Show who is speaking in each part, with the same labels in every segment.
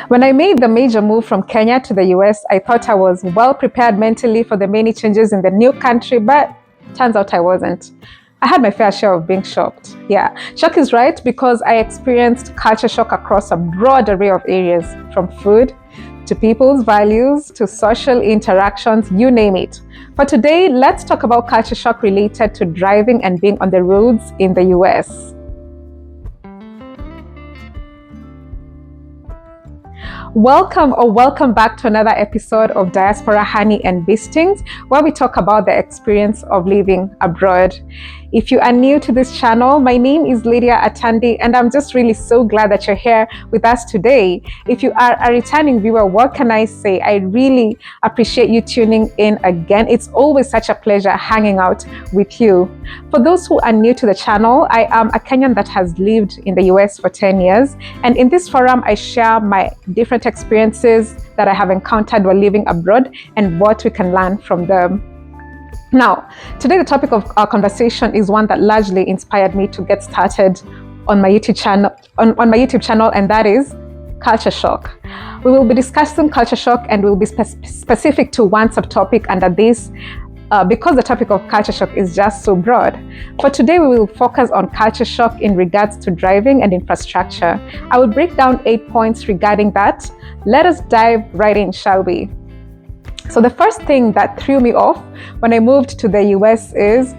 Speaker 1: When I made the major move from Kenya to the US, I thought I was well prepared mentally for the many changes in the new country, but turns out I wasn't. I had my fair share of being shocked. Yeah, shock is right because I experienced culture shock across a broad array of areas, from food to people's values to social interactions, you name it. For today, let's talk about culture shock related to driving and being on the roads in the US. Welcome back to another episode of Diaspora Honey and Beestings, where we talk about the experience of living abroad. If you are new to this channel, my name is Lydia Atandi, and I'm just really so glad that you're here with us today. If you are a returning viewer, what can I say? I really appreciate you tuning in again. It's always such a pleasure hanging out with you. For those who are new to the channel, I am a Kenyan that has lived in the US for 10 years. And in this forum, I share my different experiences that I have encountered while living abroad and what we can learn from them. Now, today the topic of our conversation is one that largely inspired me to get started on my YouTube channel, and that is culture shock. We will be discussing culture shock, and we'll be specific to one subtopic under this because the topic of culture shock is just so broad. For today, we will focus on culture shock in regards to driving and infrastructure. I will break down 8 points regarding that. Let us dive right in, shall we? So the first thing that threw me off when I moved to the US is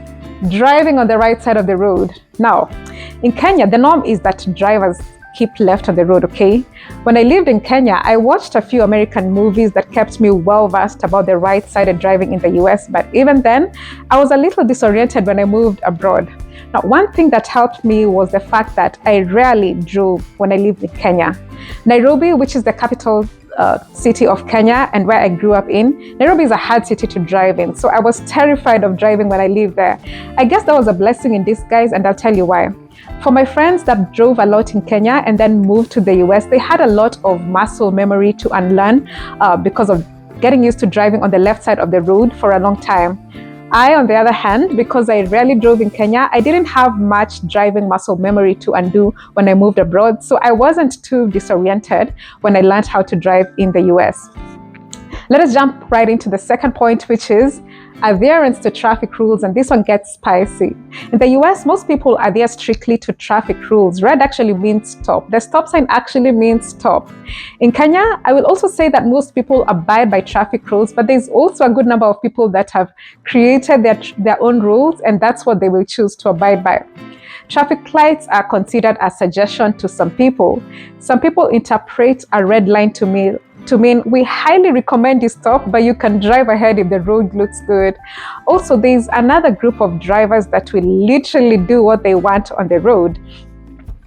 Speaker 1: driving on the right side of the road. Now, in Kenya, the norm is that drivers keep left on the road, okay? When I lived in Kenya, I watched a few American movies that kept me well versed about the right-sided driving in the US, but even then, I was a little disoriented when I moved abroad. Now, one thing that helped me was the fact that I rarely drove when I lived in Kenya. Nairobi, which is the capital city of Kenya and where I grew up in, Nairobi is a hard city to drive in, so I was terrified of driving when I lived there. I guess that was a blessing in disguise, and I'll tell you why. For my friends that drove a lot in Kenya and then moved to the US, they had a lot of muscle memory to unlearn because of getting used to driving on the left side of the road for a long time. I, on the other hand, because I rarely drove in Kenya, I didn't have much driving muscle memory to undo when I moved abroad, so I wasn't too disoriented when I learned how to drive in the US. Let us jump right into the second point, which is adherence to traffic rules, and this one gets spicy. In the US, most people adhere strictly to traffic rules. Red actually means stop. The stop sign actually means stop. In Kenya, I will also say that most people abide by traffic rules, but there's also a good number of people that have created their own rules, and that's what they will choose to abide by. Traffic lights are considered a suggestion to some people. Some people interpret a red line to mean we highly recommend you stop, but you can drive ahead if the road looks good. Also, there's another group of drivers that will literally do what they want on the road.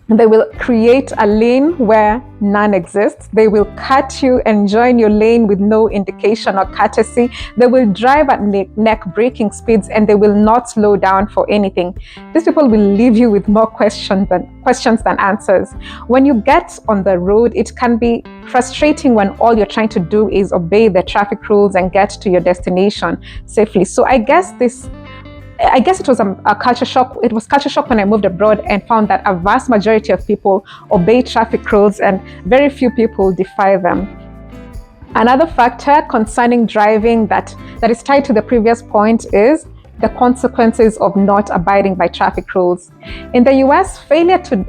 Speaker 1: They will create a lane where none exists. They will cut you and join your lane with no indication or courtesy. They will drive at neck-breaking speeds, and they will not slow down for anything. These people will leave you with more questions than answers. When you get on the road, it can be frustrating when all you're trying to do is obey the traffic rules and get to your destination safely. So I guess it was a culture shock. It was culture shock when I moved abroad and found that a vast majority of people obey traffic rules and very few people defy them. Another factor concerning driving that is tied to the previous point is the consequences of not abiding by traffic rules. In the US, failure to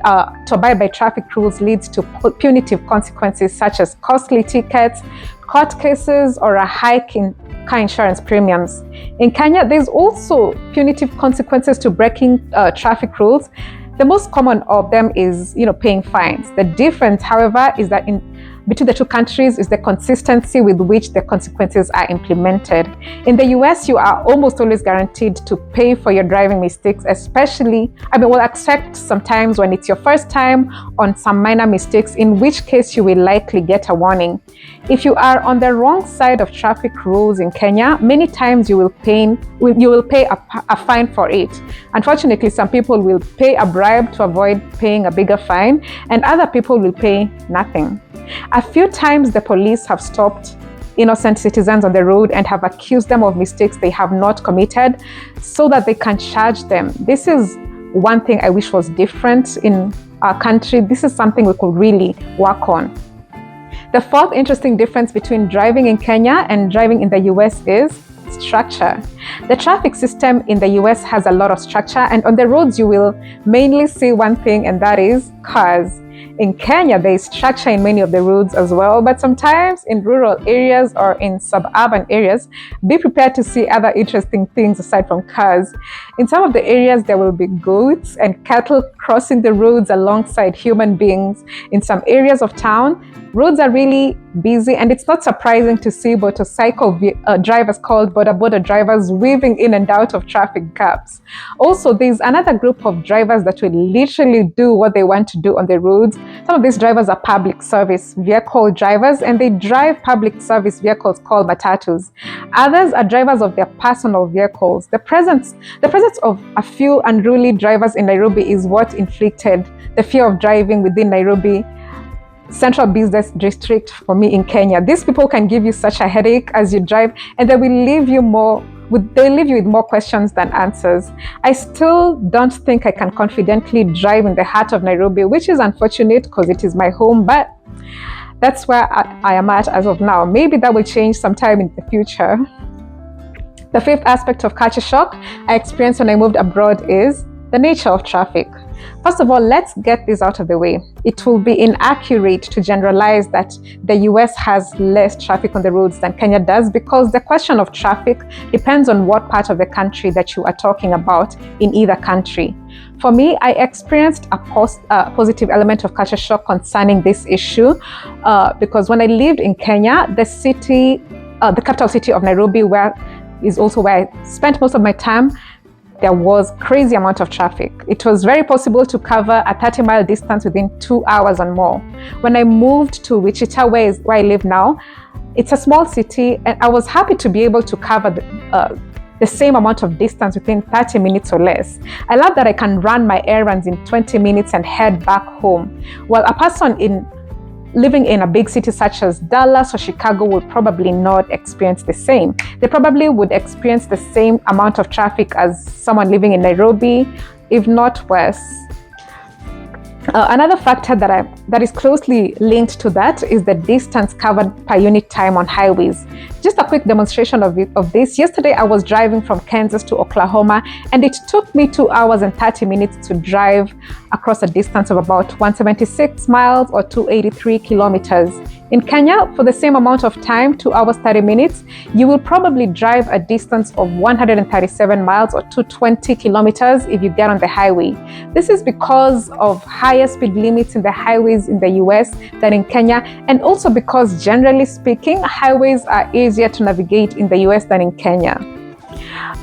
Speaker 1: abide by traffic rules leads to punitive consequences such as costly tickets, court cases, or a hike in car insurance premiums. In Kenya, there's also punitive consequences to breaking traffic rules. The most common of them is, paying fines. The difference, however, is that between the two countries is the consistency with which the consequences are implemented. In the US, you are almost always guaranteed to pay for your driving mistakes, except sometimes when it's your first time on some minor mistakes, in which case you will likely get a warning. If you are on the wrong side of traffic rules in Kenya, many times you will pay a fine for it. Unfortunately, some people will pay a bribe to avoid paying a bigger fine, and other people will pay nothing. A few times the police have stopped innocent citizens on the road and have accused them of mistakes they have not committed so that they can charge them. This is one thing I wish was different in our country. This is something we could really work on. The fourth interesting difference between driving in Kenya and driving in the US is structure. The traffic system in the US has a lot of structure, and on the roads you will mainly see one thing, and that is cars. In Kenya, there is structure in many of the roads as well, but sometimes in rural areas or in suburban areas, be prepared to see other interesting things aside from cars. In some of the areas, there will be goats and cattle crossing the roads alongside human beings. In some areas of town, roads are really busy, and it's not surprising to see motorcycle drivers called boda drivers weaving in and out of traffic gaps. Also, there's another group of drivers that will literally do what they want to do on the roads. Some of these drivers are public service vehicle drivers, and they drive public service vehicles called matatus. Others are drivers of their personal vehicles. The presence of a few unruly drivers in Nairobi is what inflicted the fear of driving within Nairobi Central Business District for me in Kenya. These people can give you such a headache as you drive, and they will leave you with more questions than answers. I still don't think I can confidently drive in the heart of Nairobi, which is unfortunate because it is my home, but that's where I am at as of now. Maybe that will change sometime in the future. The fifth aspect of culture shock I experienced when I moved abroad is the nature of traffic. First of all, let's get this out of the way. It will be inaccurate to generalize that the US has less traffic on the roads than Kenya does, because the question of traffic depends on what part of the country that you are talking about in either country. For me, I experienced a positive element of culture shock concerning this issue because when I lived in Kenya, the capital city of Nairobi, is also where I spent most of my time, there was crazy amount of traffic. It was very possible to cover a 30-mile distance within 2 hours and more. When I moved to Wichita, where I live now, it's a small city, and I was happy to be able to cover the same amount of distance within 30 minutes or less. I love that I can run my errands in 20 minutes and head back home. While a person living in a big city such as Dallas or Chicago would probably not experience the same. They probably would experience the same amount of traffic as someone living in Nairobi, if not worse. Another factor that is closely linked to that is the distance covered per unit time on highways. Just a quick demonstration of this. Yesterday, I was driving from Kansas to Oklahoma, and it took me 2 hours and 30 minutes to drive across a distance of about 176 miles or 283 kilometers. In Kenya, for the same amount of time, 2 hours 30 minutes, you will probably drive a distance of 137 miles or 220 kilometers if you get on the highway. This is because of higher speed limits in the highways in the US than in Kenya, and also because, generally speaking, highways are easier to navigate in the US than in Kenya.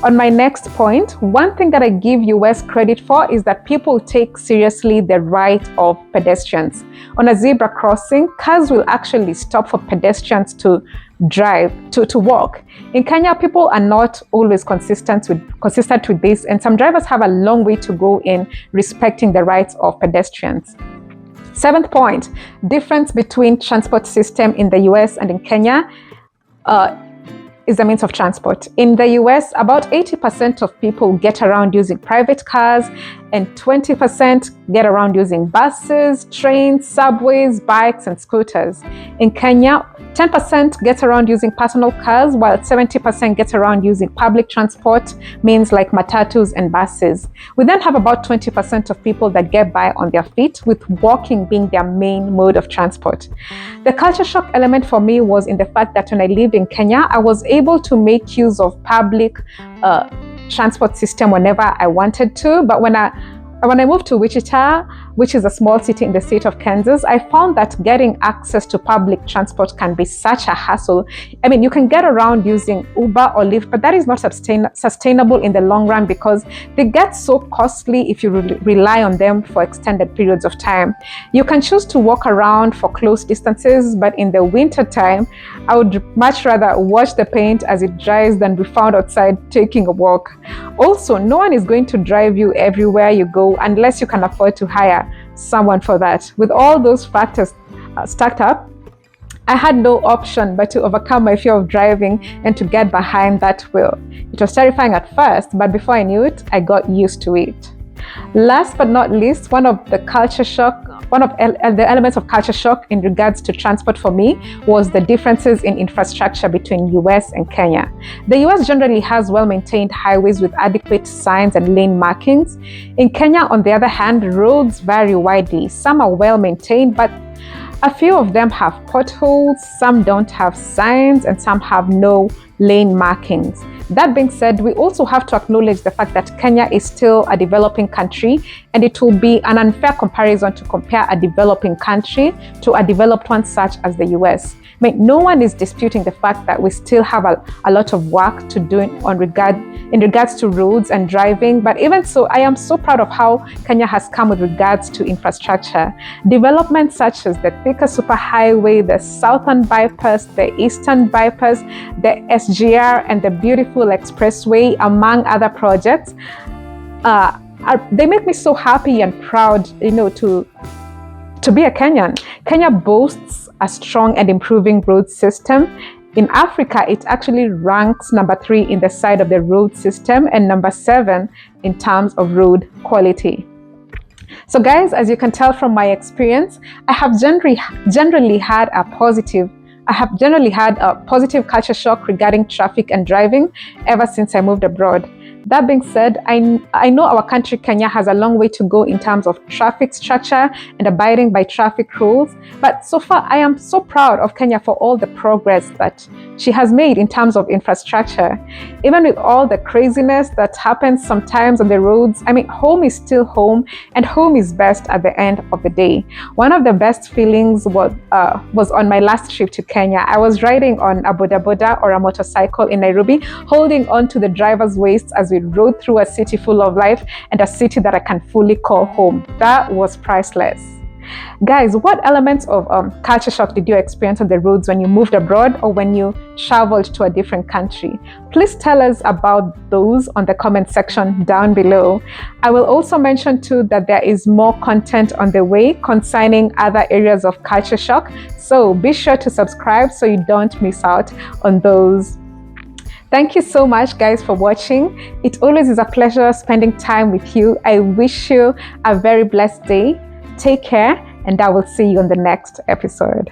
Speaker 1: On my next point, one thing that I give US credit for is that people take seriously the right of pedestrians. On a zebra crossing, cars will actually stop for pedestrians to walk. In Kenya, people are not always consistent with this, and some drivers have a long way to go in respecting the rights of pedestrians. Seventh point, difference between transport system in the US and in Kenya is the means of transport. In the US, about 80% of people get around using private cars, and 20% get around using buses, trains, subways, bikes, and scooters. In Kenya, 10% get around using personal cars, while 70% get around using public transport, means like matatus and buses. We then have about 20% of people that get by on their feet, with walking being their main mode of transport. The culture shock element for me was in the fact that when I lived in Kenya, I was able to make use of public transport system whenever I wanted to, but when I moved to Wichita, which is a small city in the state of Kansas, I found that getting access to public transport can be such a hassle. I mean, you can get around using Uber or Lyft, but that is not sustainable in the long run because they get so costly if you rely on them for extended periods of time. You can choose to walk around for close distances, but in the winter time, I would much rather watch the paint as it dries than be found outside taking a walk. Also, no one is going to drive you everywhere you go unless you can afford to hire someone for that. With all those factors stacked up, I had no option but to overcome my fear of driving and to get behind that wheel. It was terrifying at first, but before I knew it, I got used to it. Last but not least, one of the culture shock the elements of culture shock in regards to transport for me was the differences in infrastructure between US and Kenya. The US generally has well-maintained highways with adequate signs and lane markings. In Kenya, on the other hand, roads vary widely. Some are well-maintained, but a few of them have potholes, some don't have signs, and some have no lane markings. That being said, we also have to acknowledge the fact that Kenya is still a developing country, and it will be an unfair comparison to compare a developing country to a developed one such as the US. I mean, no one is disputing the fact that we still have a lot of work to do in regards to roads and driving, but even so, I am so proud of how Kenya has come with regards to infrastructure. Developments such as the Thika Superhighway, the Southern Bypass, the Eastern Bypass, the SGR, and the beautiful expressway, among other projects, they make me so happy and proud, to be a Kenyan. Kenya boasts a strong and improving road system. In Africa, it actually ranks number 3 in the side of the road system and number 7 in terms of road quality. So guys, as you can tell from my experience, I have generally had a positive culture shock regarding traffic and driving ever since I moved abroad. That being said, I know our country, Kenya, has a long way to go in terms of traffic structure and abiding by traffic rules. But so far, I am so proud of Kenya for all the progress that she has made in terms of infrastructure. Even with all the craziness that happens sometimes on the roads, I mean, home is still home, and home is best at the end of the day. One of the best feelings was on my last trip to Kenya. I was riding on a boda boda or a motorcycle in Nairobi, holding on to the driver's waist as we rode through a city full of life and a city that I can fully call home. That was priceless. Guys, what elements of culture shock did you experience on the roads when you moved abroad or when you traveled to a different country? Please tell us about those on the comment section down below. I will also mention too that there is more content on the way concerning other areas of culture shock, so be sure to subscribe so you don't miss out on those. Thank you so much, guys, for watching. It always is a pleasure spending time with you. I wish you a very blessed day. Take care, and I will see you on the next episode.